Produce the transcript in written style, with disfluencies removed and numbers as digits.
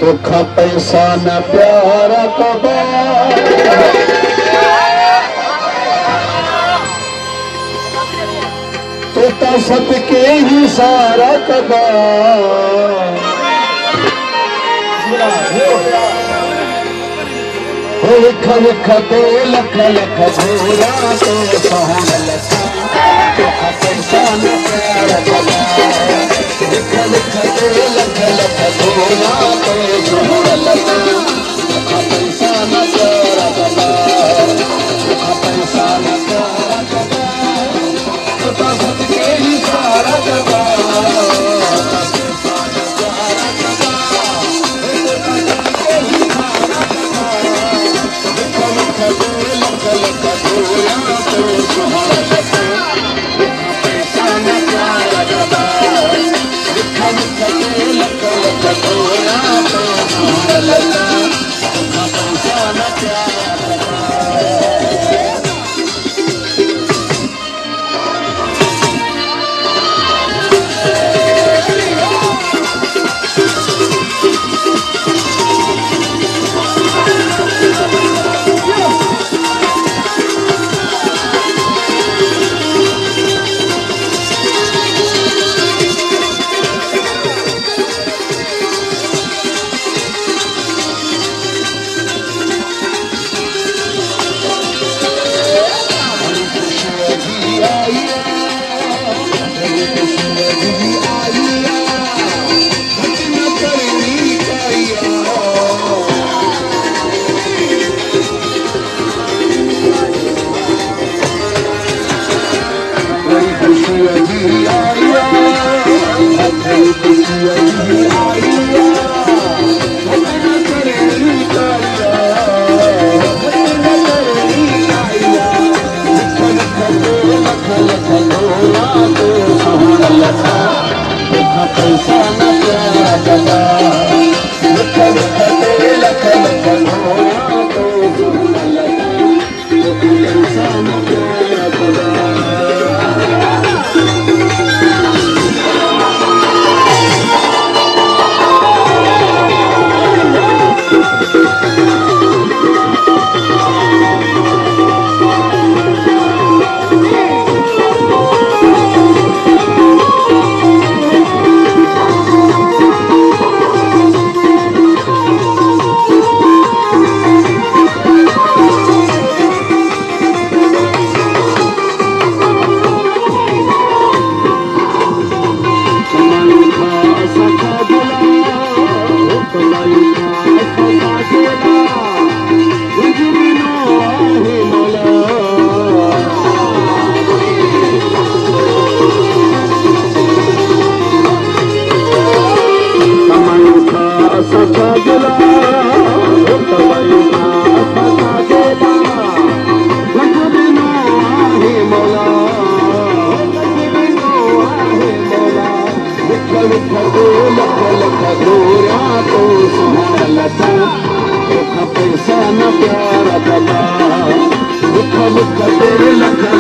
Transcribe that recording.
तोखा पैसा न प्यार कबा तोता सबके ही सारा कबा लिख लिख दे लख लख घोरा तो सोहन लखा तोखा पैसा न प्यार कबा लिख लिख दे लख लख घोरा तो सोहन लखा तोखा पैसा न प्यार कबा तोखा पैसा न प्यार कबा तोता सबके ही सारा कबा पैसा न प्यार कबा दुख दुख तेरे लख